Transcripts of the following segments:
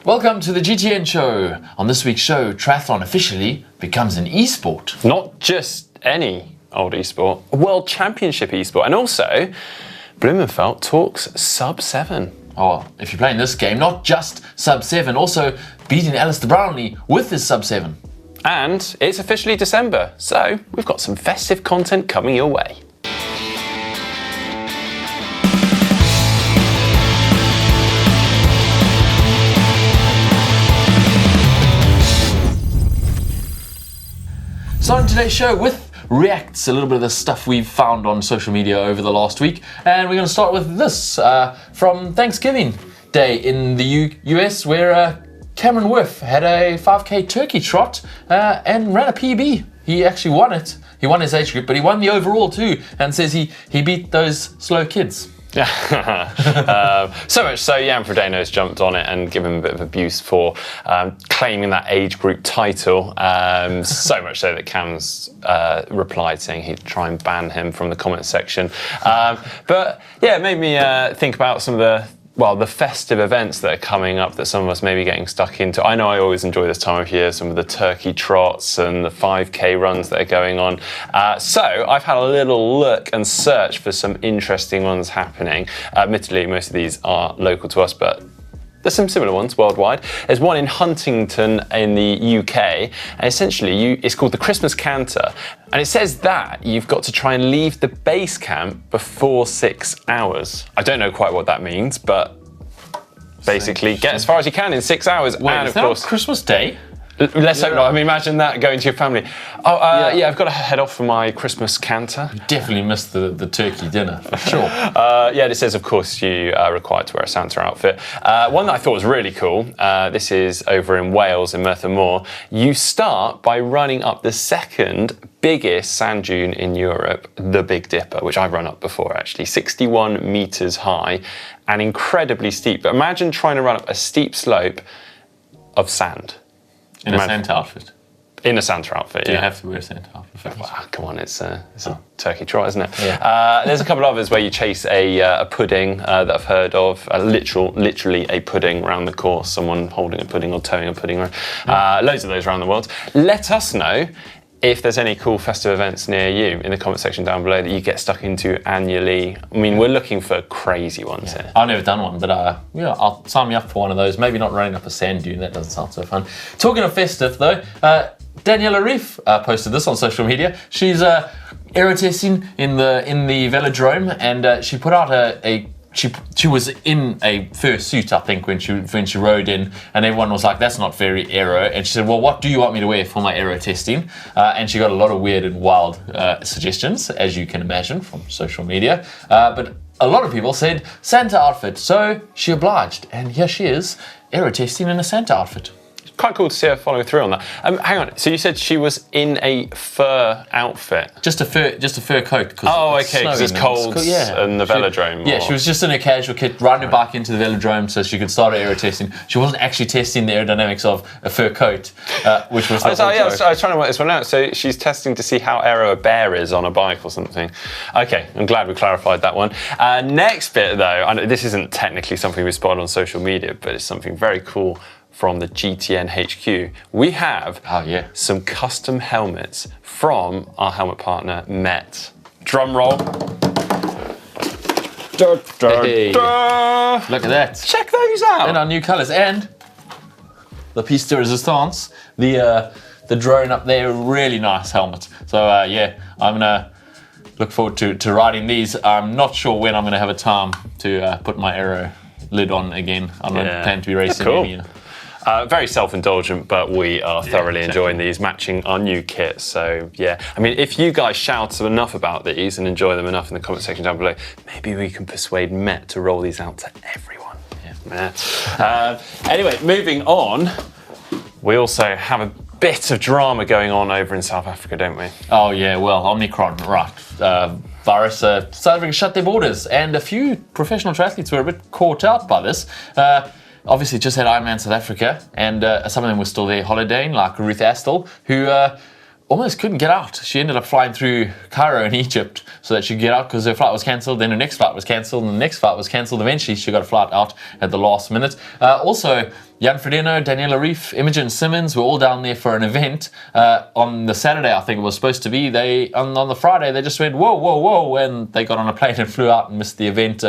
Welcome to the GTN show. On this week's show, triathlon officially becomes an esport. Not just any old esport, a World Championship esport. And also, Blumenfeld talks sub-7. Oh, if you're playing this game, not just sub-7, also beating Alistair Brownlee with his sub-7. And it's officially December, so we've got some festive content coming your way. So on today's show, with reacts, a little bit of the stuff we've found on social media over the last week, and we're going to start with this from Thanksgiving Day in the US, where Cameron Worth had a 5k turkey trot and ran a PB. He actually won it. He won his age group, but he won the overall too, and says he beat those slow kids. So much so, Jan Frodeno's jumped on it and given him a bit of abuse for claiming that age group title. So much so that Cam's replied saying he'd try and ban him from the comment section. But yeah, it made me think about some of the festive events that are coming up that some of us may be getting stuck into. I know I always enjoy this time of year, some of the turkey trots and the 5k runs that are going on. So I've had a little look and search for some interesting ones happening. Admittedly, most of these are local to us, but there's some similar ones worldwide. There's one in Huntington in the UK, and essentially it's called the Christmas Canter. And it says that you've got to try and leave the base camp before 6 hours. I don't know quite what that means, but basically get as far as you can in 6 hours. Wait, and is of that course, on Christmas Day? Let's hope not. I mean, imagine that going to your family. Yeah, I've got to head off for my Christmas canter. You definitely missed the turkey dinner, for sure. Yeah, it says, of course, you are required to wear a Santa outfit. One that I thought was really cool, this is over in Wales, in Merthyr Mawr. You start by running up the second biggest sand dune in Europe, the Big Dipper, which I've run up before, actually. 61 metres high and incredibly steep. But imagine trying to run up a steep slope of sand. In a Santa outfit. In a Santa outfit, Do yeah. you have to wear a Santa outfit? Well, come on, it's a turkey trot, isn't it? Yeah. There's a couple of others where you chase a pudding that I've heard of, literally a pudding around the course, someone holding a pudding or towing a pudding around. Loads of those around the world. Let us know if there's any cool festive events near you in the comment section down below that you get stuck into annually. I mean, we're looking for crazy ones here. I've never done one, but yeah, I'll sign me up for one of those. Maybe not running up a sand dune, that doesn't sound so fun. Talking of festive though, Daniela Reef posted this on social media. She's aero testing in the velodrome, and she put out she was in a fur suit, I think, when she rode in, and everyone was like, "That's not very aero." And she said, "Well, what do you want me to wear for my aero testing?" And she got a lot of weird and wild suggestions, as you can imagine from social media. But a lot of people said Santa outfit, so she obliged, and here she is, aero testing in a Santa outfit. Quite cool to see her following through on that. Hang on, so you said she was in a fur outfit? Just a fur coat. Oh, okay, because it's cold in the velodrome. Yeah, she was just in a casual kit, riding her bike into the velodrome so she could start her aero testing. She wasn't actually testing the aerodynamics of a fur coat, which was the I was trying to work this one out. So she's testing to see how aero a bear is on a bike or something. Okay, I'm glad we clarified that one. Next bit, though, I know this isn't technically something we spotted on social media, but it's something very cool from the GTN HQ. We have some custom helmets from our helmet partner, Met. Drum roll. Hey. Look at that. Check those out. And our new colours, and the piece de resistance, the drone up there, really nice helmet. So yeah, I'm gonna look forward to riding these. I'm not sure when I'm gonna have a time to put my aero lid on again. I'm not planning to be racing cool. Very self-indulgent, but we are thoroughly enjoying these, matching our new kit. So yeah, I mean, if you guys shout enough about these and enjoy them enough in the comment section down below, maybe we can persuade Met to roll these out to everyone. Anyway, moving on, we also have a bit of drama going on over in South Africa, don't we? Oh yeah, well, Omicron, right. Virus started to shut their borders, and a few professional triathletes were a bit caught out by this. Obviously, just had Ironman South Africa, and some of them were still there holidaying, like Ruth Astle, who almost couldn't get out. She ended up flying through Cairo in Egypt so that she could get out because her flight was cancelled. Then her next flight was cancelled, and the next flight was cancelled. Eventually, she got a flight out at the last minute. Also, Jan Frodeno, Daniela Rief, Imogen Simmons were all down there for an event on the Saturday. I think it was supposed to be. They on the Friday they just went whoa, and they got on a plane and flew out and missed the event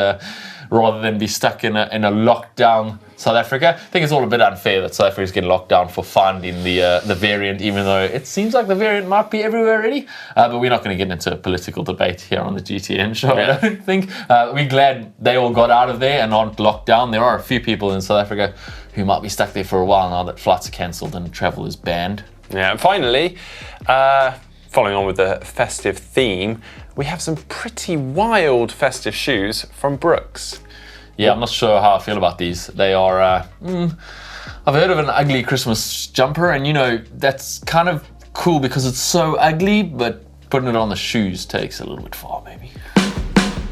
rather than be stuck in a lockdown. South Africa. I think it's all a bit unfair that South Africa's getting locked down for finding the variant, even though it seems like the variant might be everywhere already. But we're not going to get into a political debate here on the GTN show, I don't think. We're glad they all got out of there and aren't locked down. There are a few people in South Africa who might be stuck there for a while now that flights are cancelled and travel is banned. Yeah, and finally, following on with the festive theme, we have some pretty wild festive shoes from Brooks. Yeah, I'm not sure how I feel about these. They are, I've heard of an ugly Christmas jumper, and that's kind of cool because it's so ugly, but putting it on the shoes takes a little bit far, maybe.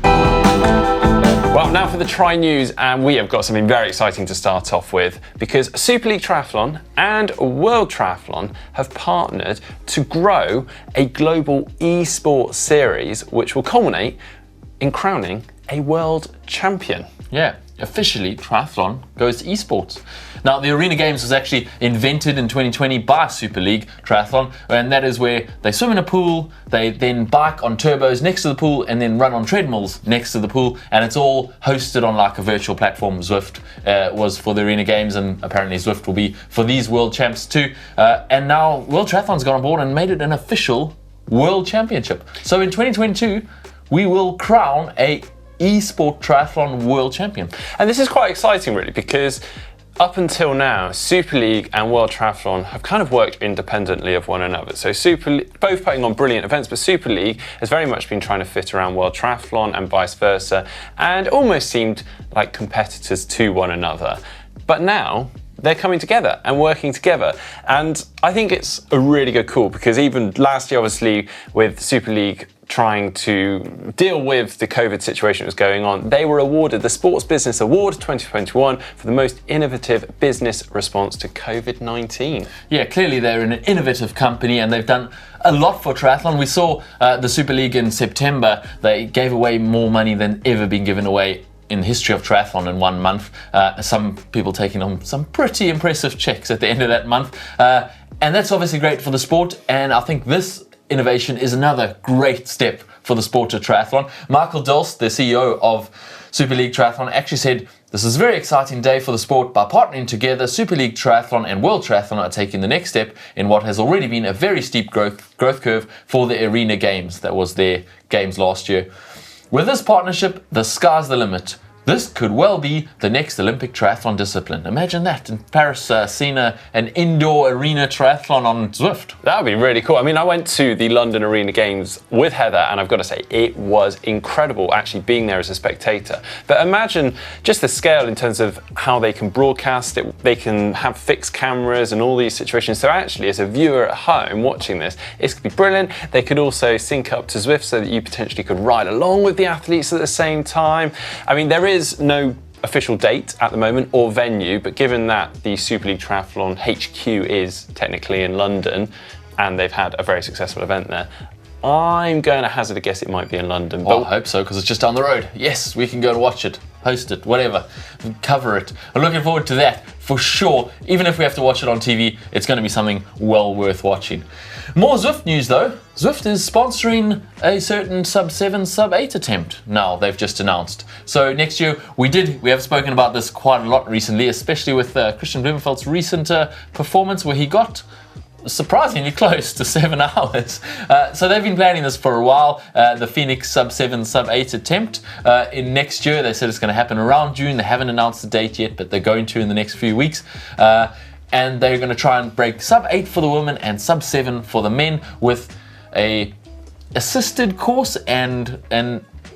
Well, now for the Tri News, and we have got something very exciting to start off with because Super League Triathlon and World Triathlon have partnered to grow a global eSports series, which will culminate in crowning a world champion. Yeah, officially triathlon goes to esports. Now, the Arena Games was actually invented in 2020 by Super League Triathlon, and that is where they swim in a pool, they then bike on turbos next to the pool, and then run on treadmills next to the pool, and it's all hosted on like a virtual platform. Zwift was for the Arena Games, and apparently Zwift will be for these World Champs too. And now World Triathlon's got on board and made it an official World Championship. So in 2022, we will crown a eSport Triathlon World Champion. And this is quite exciting really because up until now, Super League and World Triathlon have kind of worked independently of one another. So both putting on brilliant events, but Super League has very much been trying to fit around World Triathlon and vice versa, and almost seemed like competitors to one another. But now they're coming together and working together. And I think it's a really good call because even last year, obviously, with Super League trying to deal with the COVID situation that was going on, they were awarded the Sports Business Award 2021 for the most innovative business response to COVID-19. Yeah, clearly they're an innovative company and they've done a lot for triathlon. We saw the Super League in September. They gave away more money than ever been given away in the history of triathlon in 1 month. Some people taking on some pretty impressive checks at the end of that month. And that's obviously great for the sport. And I think this innovation is another great step for the sport of triathlon. Michael Dolst, the CEO of Super League Triathlon, actually said, "This is a very exciting day for the sport. By partnering together, Super League Triathlon and World Triathlon are taking the next step in what has already been a very steep growth curve for the Arena Games." That was their games last year. "With this partnership, the sky's the limit. This could well be the next Olympic triathlon discipline." Imagine that in Paris, seeing an indoor arena triathlon on Zwift. That would be really cool. I mean, I went to the London Arena Games with Heather, and I've got to say, it was incredible actually being there as a spectator. But imagine just the scale in terms of how they can broadcast it. They can have fixed cameras and all these situations. So actually, as a viewer at home watching this, it's going to be brilliant. They could also sync up to Zwift so that you potentially could ride along with the athletes at the same time. I mean, there is no official date at the moment or venue, but given that the Super League Triathlon HQ is technically in London and they've had a very successful event there, I'm going to hazard a guess it might be in London. Well, I hope so, because it's just down the road. Yes, we can go and watch it, host it, whatever, cover it. I'm looking forward to that for sure. Even if we have to watch it on TV, it's going to be something well worth watching. More Zwift news though. Zwift is sponsoring a certain sub-7, sub-8 attempt now, they've just announced. So next year, we have spoken about this quite a lot recently, especially with Christian Blumenfeld's recent performance where he got surprisingly close to 7 hours. So they've been planning this for a while. The Phoenix sub-7, sub-8 attempt in next year. They said it's going to happen around June. They haven't announced the date yet, but they're going to in the next few weeks. And they're going to try and break sub-8 for the women and sub-7 for the men with a assisted course and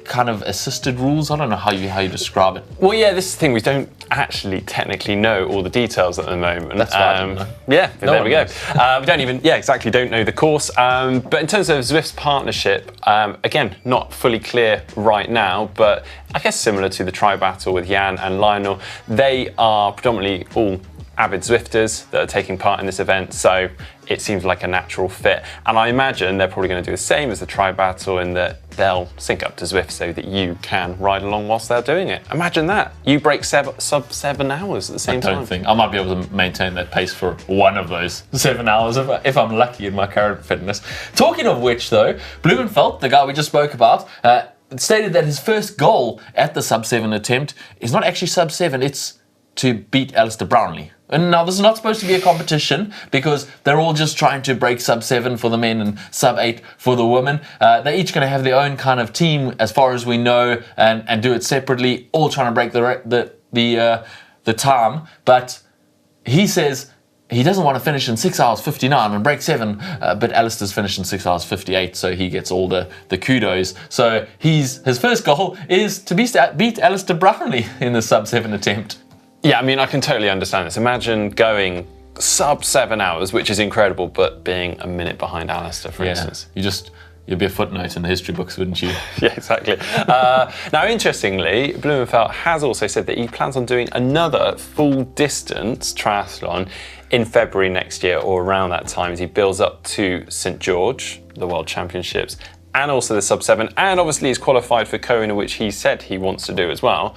kind of assisted rules. I don't know how you describe it. Well, yeah, this is the thing. We don't actually technically know all the details at the moment. That's right. Yeah, there we go. We don't know the course. But in terms of Zwift's partnership, again, not fully clear right now, but I guess similar to the tri-battle with Jan and Lionel, they are predominantly all avid Zwifters that are taking part in this event, so it seems like a natural fit. And I imagine they're probably going to do the same as the Tri Battle in that they'll sync up to Zwift so that you can ride along whilst they're doing it. Imagine that. You break sub 7 hours at the same time. I don't think. I might be able to maintain that pace for one of those 7 hours if I'm lucky in my current fitness. Talking of which, though, Blumenfeld, the guy we just spoke about, stated that his first goal at the sub 7 attempt is not actually sub 7, it's to beat Alistair Brownlee. And now this is not supposed to be a competition because they're all just trying to break sub 7 for the men and sub 8 for the women. They're each going to have their own kind of team as far as we know and do it separately, all trying to break the time. But he says he doesn't want to finish in 6 hours 59 and break 7, but Alistair's finished in 6 hours 58, so he gets all the kudos. So his first goal is to beat Alistair Brownlee in the sub 7 attempt. Yeah, I mean, I can totally understand this. Imagine going sub 7 hours, which is incredible, but being a minute behind Alistair, for instance. You'd be a footnote in the history books, wouldn't you? Yeah, exactly. Now, interestingly, Blumenfeld has also said that he plans on doing another full distance triathlon in February next year or around that time as he builds up to St. George, the World Championships, and also the sub 7, and obviously he's qualified for Kona, which he said he wants to do as well.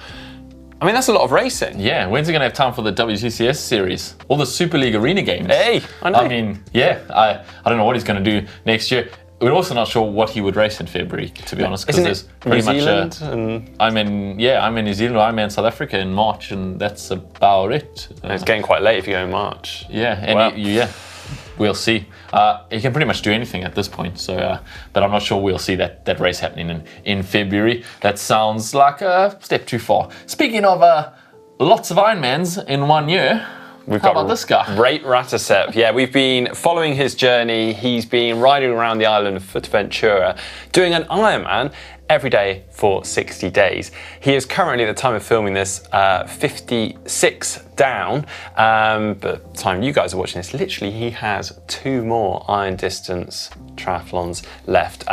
I mean, that's a lot of racing. Yeah, when's he going to have time for the WTCS series? All the Super League Arena games. Hey, I know. I mean, yeah, I don't know what he's going to do next year. We're also not sure what he would race in February, to be honest, because there's pretty much. I'm in New Zealand. I'm in South Africa in March, and that's about it. It's getting quite late if you go in March. Yeah, and we'll see. He can pretty much do anything at this point. So, but I'm not sure we'll see that race happening in February. That sounds like a step too far. Speaking of lots of Ironmans in 1 year. How about this guy? Rate Rattersepp. Yeah, we've been following his journey. He's been riding around the island of Fuerteventura, doing an Ironman every day for 60 days. He is currently, at the time of filming this, 56 down. But at the time you guys are watching this, literally he has 2 more iron distance triathlons left.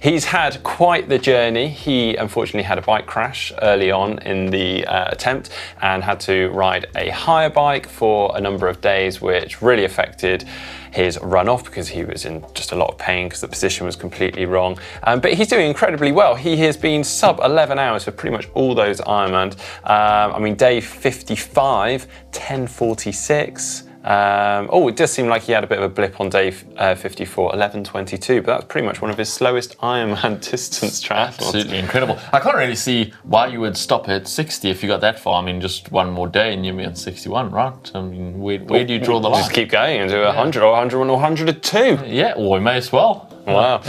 He's had quite the journey. He unfortunately had a bike crash early on in the attempt and had to ride a hire bike for a number of days, which really affected his run-off because he was in just a lot of pain because the position was completely wrong. But he's doing incredibly well. He has been sub 11 hours for pretty much all those Ironmans. I mean, day 55, 10:46. It does seem like he had a bit of a blip on day 54, 11:22, but that's pretty much one of his slowest Ironman distance triathlons. Absolutely incredible. I can't really see why you would stop at 60 if you got that far. I mean, just one more day and you'll be on 61, right? I mean, where do you draw the line? Just keep going and do 100 or 101 or 102. Yeah, or we may as well. Wow.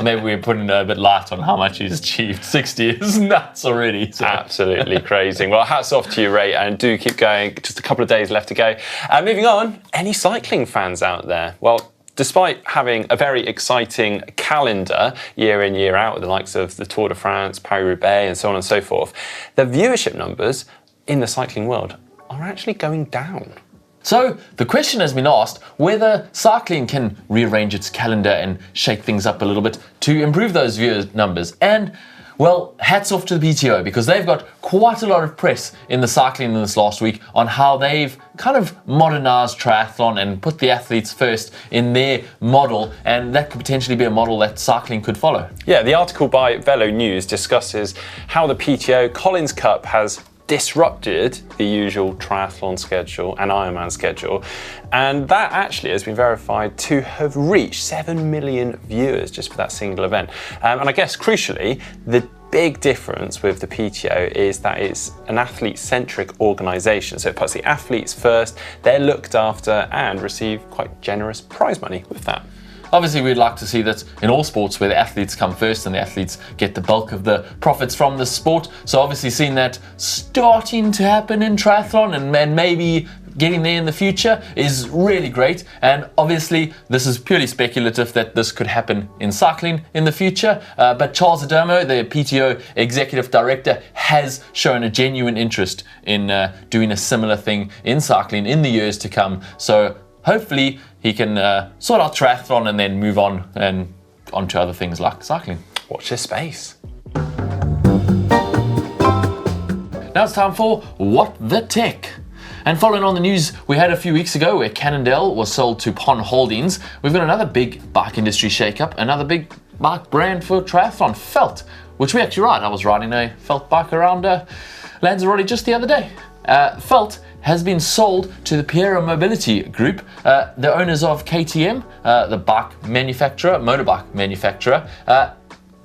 Maybe we're putting a bit light on how much he's achieved. 60 is nuts already. So. Absolutely crazy. Well, hats off to you, Ray, and do keep going. Just a couple of days left to go. Moving on, any cycling fans out there? Well, despite having a very exciting calendar year in, year out with the likes of the Tour de France, Paris-Roubaix, and so on and so forth, the viewership numbers in the cycling world are actually going down. So the question has been asked whether cycling can rearrange its calendar and shake things up a little bit to improve those viewer numbers. And well, hats off to the PTO because they've got quite a lot of press in the cycling in this last week on how they've kind of modernized triathlon and put the athletes first in their model, and that could potentially be a model that cycling could follow. Yeah, the article by Velo News discusses how the PTO Collins Cup has disrupted the usual triathlon schedule and Ironman schedule, and that actually has been verified to have reached 7 million viewers just for that single event. And I guess crucially, the big difference with the PTO is that it's an athlete-centric organisation, so it puts the athletes first, they're looked after and receive quite generous prize money with that. Obviously, we'd like to see that in all sports where the athletes come first and the athletes get the bulk of the profits from the sport. So obviously seeing that starting to happen in triathlon and maybe getting there in the future is really great. And obviously this is purely speculative that this could happen in cycling in the future. But Charles Adamo, the PTO executive director, has shown a genuine interest in doing a similar thing in cycling in the years to come. So hopefully he can sort out triathlon and then move on and onto other things like cycling. Watch this space. Now it's time for What the Tech. And following on the news we had a few weeks ago where Cannondale was sold to Pon Holdings, we've got another big bike industry shake-up, another big bike brand for triathlon, Felt, which we actually ride. I was riding a Felt bike around Lanzarote just the other day. Felt has been sold to the Piero Mobility Group, the owners of KTM, the bike manufacturer, motorbike manufacturer.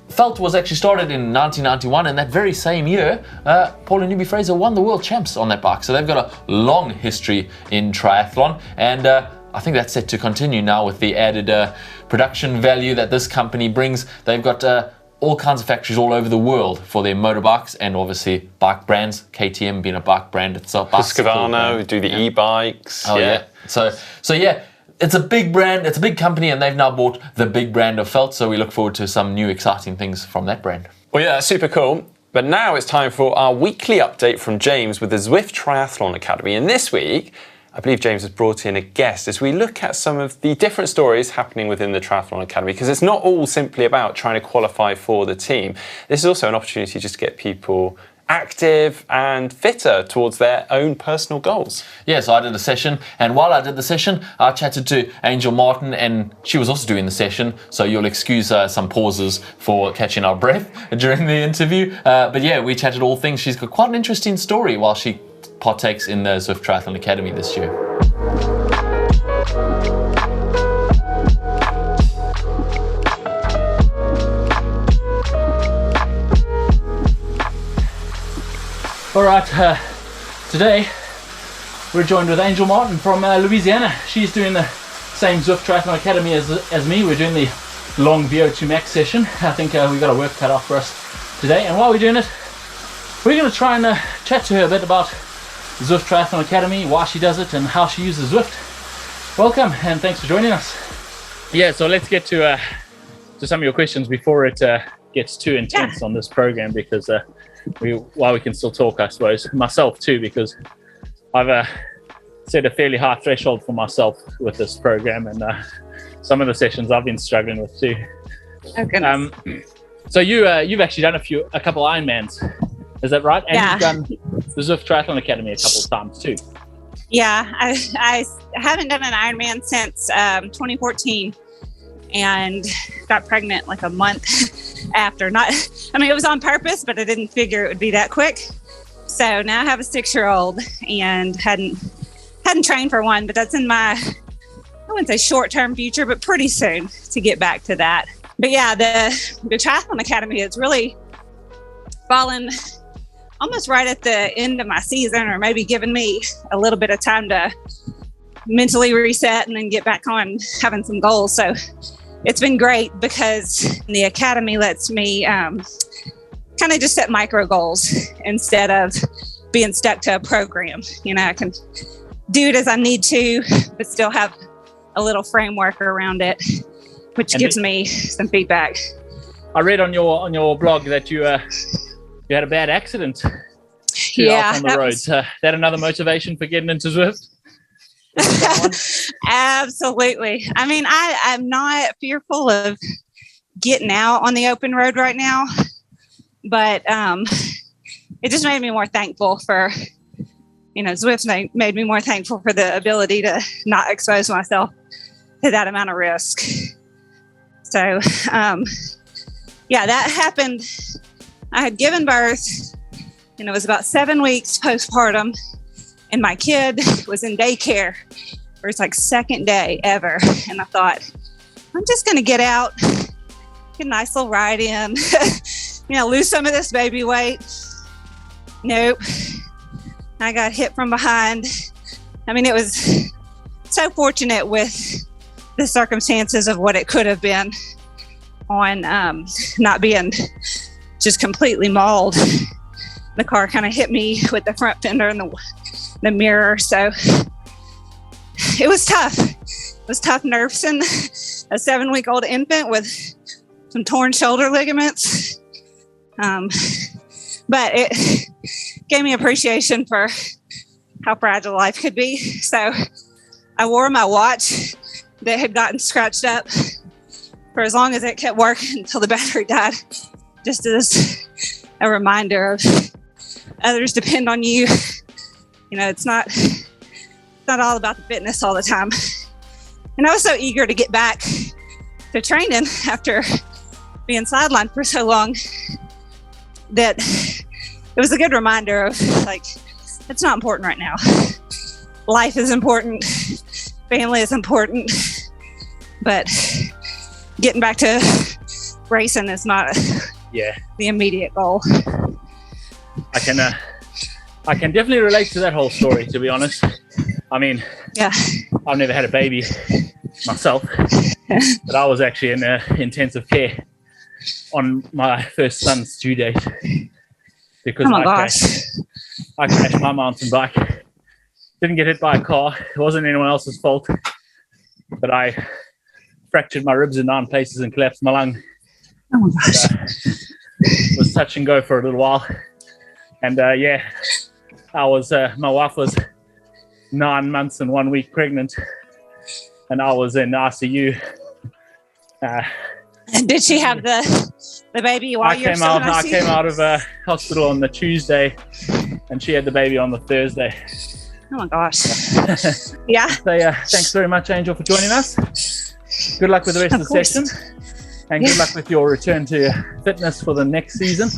Felt was actually started in 1991, and that very same year, Paul and Newby Fraser won the World Champs on that bike. So they've got a long history in triathlon, and I think that's set to continue now with the added production value that this company brings. They've got all kinds of factories all over the world for their motorbikes and obviously bike brands. KTM being a bike brand itself. Husqvarna do the e-bikes. Oh yeah. So yeah. It's a big brand, it's a big company, and they've now bought the big brand of Felt, so we look forward to some new exciting things from that brand. Well, yeah, that's super cool. But now it's time for our weekly update from James with the Zwift Triathlon Academy. And this week, I believe James has brought in a guest as we look at some of the different stories happening within the Triathlon Academy, because it's not all simply about trying to qualify for the team. This is also an opportunity just to get people active and fitter towards their own personal goals. Yeah, so I did a session, and while I did the session, I chatted to Angel Martin, and she was also doing the session, so you'll excuse some pauses for catching our breath during the interview. But yeah, we chatted all things. She's got quite an interesting story while she partakes in the Zwift Triathlon Academy this year. All right, today we're joined with Angel Martin from Louisiana. She's doing the same Zwift Triathlon Academy as me. We're doing the long VO2 max session. I think we've got a work cut off for us today. And while we're doing it, we're going to try and chat to her a bit about Zwift Triathlon Academy, why she does it and how she uses Zwift. Welcome and thanks for joining us. Yeah, so let's get to some of your questions before it gets too intense on this program, because while we can still talk, I suppose, myself too, because I've set a fairly high threshold for myself with this program, and some of the sessions I've been struggling with too. Oh goodness. So you've actually done a couple Ironmans, is that right? And yeah. You've done the Zwift Triathlon Academy a couple of times too. Yeah, I haven't done an Ironman since 2014, and got pregnant like a month after. It was on purpose, but I didn't figure it would be that quick. So now I have a 6-year-old and hadn't trained for one, but that's in my, I wouldn't say short-term future, but pretty soon to get back to that. But yeah, the Triathlon Academy has really fallen almost right at the end of my season, or maybe given me a little bit of time to mentally reset and then get back on having some goals. So it's been great because the Academy lets me kind of just set micro goals instead of being stuck to a program. You know, I can do it as I need to, but still have a little framework around it, which gives me some feedback. I read on your blog that you had a bad accident. Yeah, on the road. That another motivation for getting into Zwift? Absolutely. I mean, I'm not fearful of getting out on the open road right now, but it just made me more thankful for, Zwift made me more thankful for the ability to not expose myself to that amount of risk. So, that happened. I had given birth, and it was about 7 weeks postpartum, and my kid was in daycare for its second day ever. And I thought, I'm just going to get out, get a nice little ride in, lose some of this baby weight. Nope. I got hit from behind. I mean, it was so fortunate with the circumstances of what it could have been on not being just completely mauled. The car kind of hit me with the front fender and the mirror. So it was tough. It was tough nursing a 7-week-old infant with some torn shoulder ligaments. But it gave me appreciation for how fragile life could be. So I wore my watch that had gotten scratched up for as long as it kept working until the battery died, just as a reminder of others depend on you. It's not not all about the fitness all the time. And I was so eager to get back to training after being sidelined for so long that it was a good reminder of like, it's not important right now. Life is important, family is important, but getting back to racing is not the immediate goal. I can definitely relate to that whole story, to be honest. I mean, I've never had a baby myself, but I was actually in intensive care on my first son's due date because I crashed my mountain bike. Didn't get hit by a car. It wasn't anyone else's fault, but I fractured my ribs in 9 places and collapsed my lung. Oh my gosh. Was touch and go for a little while. And I was, my wife was 9 months and 1 week pregnant, and I was in ICU. And did she have the baby while you were still in ICU? I came out of hospital on the Tuesday, and she had the baby on the Thursday. Oh my gosh. Yeah. So thanks very much, Angel, for joining us. Good luck with the rest of the session, and good luck with your return to fitness for the next season.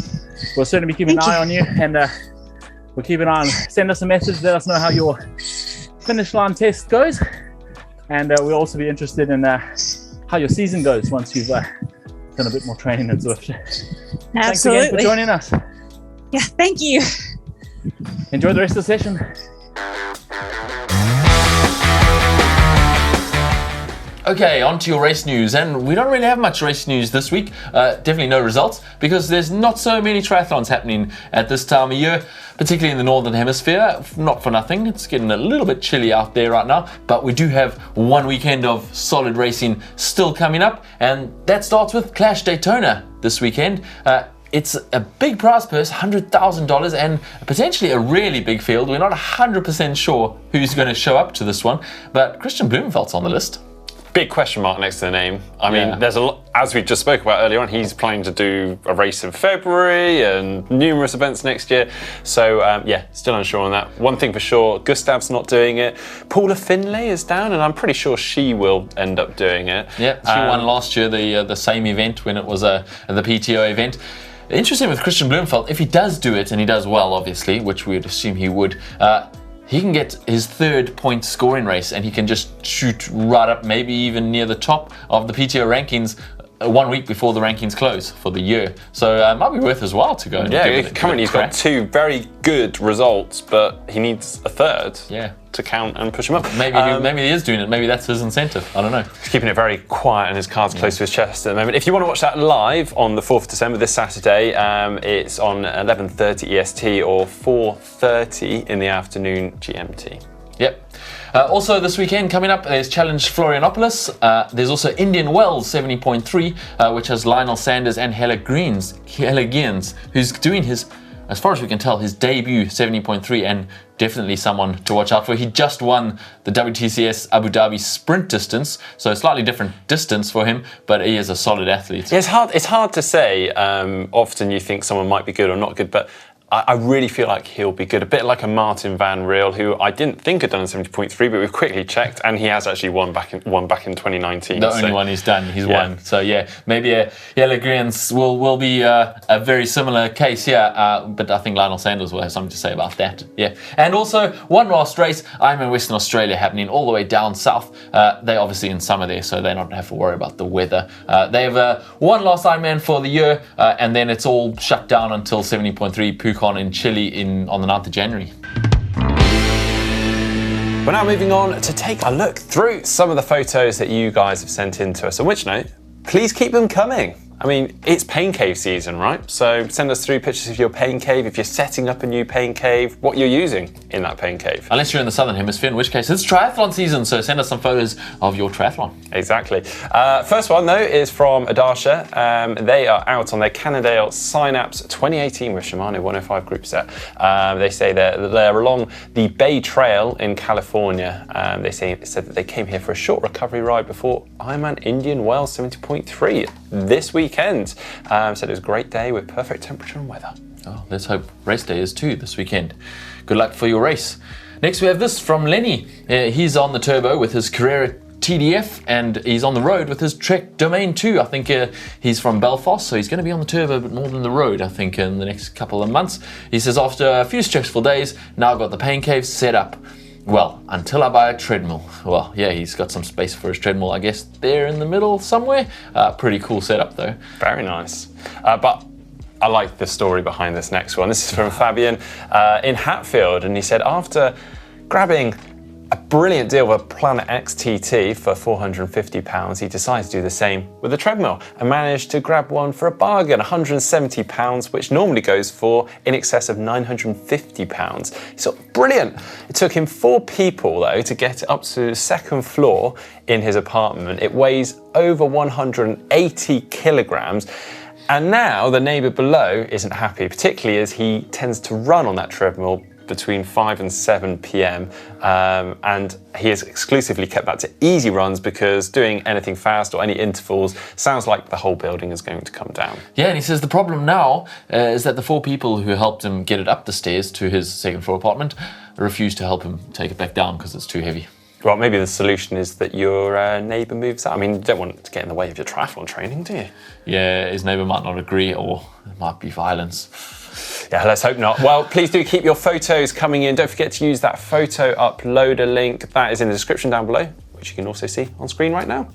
We'll certainly be keeping an eye on you, and we'll keep an eye on. Send us a message, let us know how your finish line test goes, and we'll also be interested in how your season goes once you've done a bit more training at Zwift. Absolutely. Thanks again for joining us. Yeah, thank you. Enjoy the rest of the session. Okay, on to your race news, and we don't really have much race news this week, definitely no results, because there's not so many triathlons happening at this time of year, particularly in the Northern Hemisphere. Not for nothing, it's getting a little bit chilly out there right now, but we do have one weekend of solid racing still coming up, and that starts with Clash Daytona this weekend. It's a big prize purse, $100,000, and potentially a really big field. We're not 100% sure who's going to show up to this one, but Christian Blumenfeld's on the list. Big question mark next to the name. I mean, there's a lot, as we just spoke about earlier on, he's planning to do a race in February and numerous events next year. So still unsure on that. One thing for sure, Gustav's not doing it. Paula Finlay is down, and I'm pretty sure she will end up doing it. Yeah, she won last year the same event when it was the PTO event. Interesting with Christian Blumenfeld, if he does do it, and he does well, obviously, which we would assume he would, he can get his 3rd point scoring race, and he can just shoot right up, maybe even near the top of the PTO rankings 1 week before the rankings close for the year. So it might be worth his while to go. Currently he's got 2 very good results, but he needs a 3rd. To count and push him up. Maybe he is doing it. Maybe that's his incentive. I don't know. He's keeping it very quiet and his cards close to his chest at the moment. If you want to watch that live on the 4th of December, this Saturday, it's on 11:30 EST or 4:30 in the afternoon GMT. Yep. Also this weekend coming up, there's Challenge Florianopolis. There's also Indian Wells 70.3, which has Lionel Sanders and Helle Geens, who's doing his, as far as we can tell, his debut 70.3, and definitely someone to watch out for. He just won the WTCS Abu Dhabi sprint distance, so a slightly different distance for him, but he is a solid athlete. Yeah, it's hard to say. Often you think someone might be good or not good, but I really feel like he'll be good. A bit like a Martin Van Riel, who I didn't think had done a 70.3, but we've quickly checked, and he has actually won back in 2019. The only one he's done, he's won. So maybe Helle Geens will be a very similar case here, but I think Lionel Sanders will have something to say about that. Yeah, and also one last race, Ironman Western Australia happening all the way down south. They're obviously in summer there, so they don't have to worry about the weather. They have one last Ironman for the year, and then it's all shut down until 70.3 Pucon in Chile on the 9th of January. We're now moving on to take a look through some of the photos that you guys have sent in to us. On which note, please keep them coming. I mean, it's pain cave season, right? So send us through pictures of your pain cave, if you're setting up a new pain cave, what you're using in that pain cave. Unless you're in the Southern Hemisphere, in which case it's triathlon season, so send us some photos of your triathlon. Exactly. First one, though, is from Adasha. They are out on their Cannondale Synapse 2018 with Shimano 105 group set. They say they're along the Bay Trail in California. They said that they came here for a short recovery ride before Ironman Indian Wells 70.3 this weekend. Said it was a great day with perfect temperature and weather. Oh, let's hope race day is too this weekend. Good luck for your race. Next we have this from Lenny. He's on the turbo with his Carrera TDF, and he's on the road with his Trek Domain 2. I think he's from Belfast, so he's going to be on the turbo but more than the road, I think, in the next couple of months. He says, after a few stressful days, now I've got the pain cave set up. Well, until I buy a treadmill. Well, yeah, he's got some space for his treadmill, I guess, there in the middle somewhere. Pretty cool setup, though. Very nice. But I like the story behind this next one. This is from Fabian in Hatfield, and he said, after grabbing a brilliant deal with Planet X TT for £450, he decided to do the same with a treadmill and managed to grab one for a bargain, £170, which normally goes for in excess of £950. He thought, brilliant. It took him 4 people, though, to get it up to the 2nd floor in his apartment. It weighs over 180 kilograms. And now the neighbour below isn't happy, particularly as he tends to run on that treadmill between 5 and 7 p.m. And he has exclusively kept that to easy runs because doing anything fast or any intervals sounds like the whole building is going to come down. Yeah, and he says the problem now is that the 4 people who helped him get it up the stairs to his 2nd floor apartment refuse to help him take it back down because it's too heavy. Well, maybe the solution is that your neighbour moves out. I mean, you don't want it to get in the way of your triathlon training, do you? Yeah, his neighbour might not agree, or it might be violence. Yeah, let's hope not. Well, please do keep your photos coming in. Don't forget to use that photo uploader link. That is in the description down below, which you can also see on screen right now.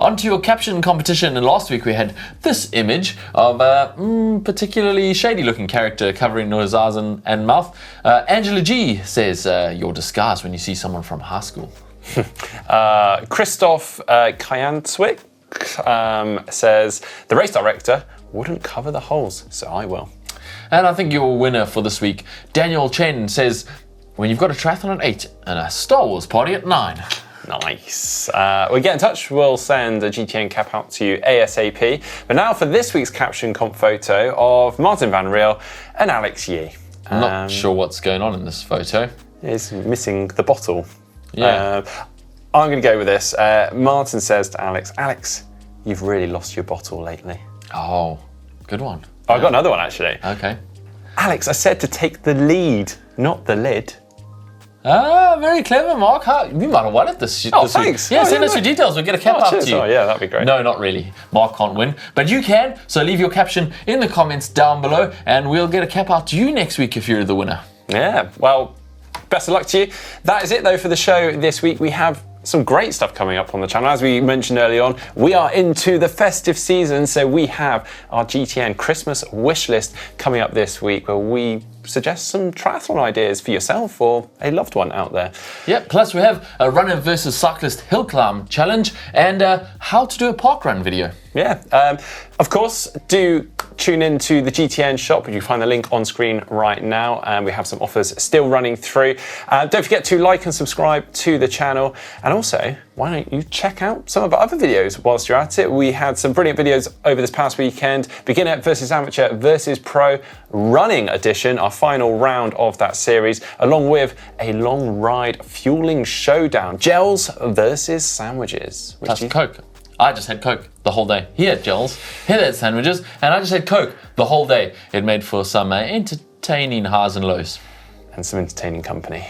On to your caption competition, and last week we had this image of a particularly shady looking character covering his eyes and mouth. Angela G says, you're disguised when you see someone from high school. Christoph Kajanswick says, the race director wouldn't cover the holes, so I will. And I think your winner for this week, Daniel Chen, says, when you've got a triathlon at 8 and a Star Wars party at 9. Nice. Well, get in touch. We'll send a GTN cap out to you ASAP. But now for this week's caption comp photo of Martin Van Riel and Alex Yee. I'm not sure what's going on in this photo. He's missing the bottle. Yeah. I'm going to go with this. Martin says to Alex, Alex, you've really lost your bottle lately. Oh, good one. Oh, I've got another one, actually. Okay. Alex, I said to take the lead, not the lid. Ah, very clever, Mark. You might have won it this week. Thanks. Yeah, send us your details. We'll get a cap up to you. Oh, yeah, that'd be great. No, not really. Mark can't win, but you can. So leave your caption in the comments down below, and we'll get a cap out to you next week if you're the winner. Yeah, well, best of luck to you. That is it, though, for the show this week. We have some great stuff coming up on the channel. As we mentioned early on, we are into the festive season, so we have our GTN Christmas wish list coming up this week, where we suggest some triathlon ideas for yourself or a loved one out there. Yeah, plus we have a runner versus cyclist hill climb challenge and how to do a park run video. Yeah, of course, do tune into the GTN shop, which you find the link on screen right now, and we have some offers still running through. Don't forget to like and subscribe to the channel, and also, why don't you check out some of our other videos whilst you're at it. We had some brilliant videos over this past weekend, beginner versus amateur versus pro running edition, our final round of that series, along with a long ride fueling showdown, gels versus sandwiches. Plus Coke. I just had Coke the whole day. He had gels, he had sandwiches, and I just had Coke the whole day. It made for some entertaining highs and lows. And some entertaining company.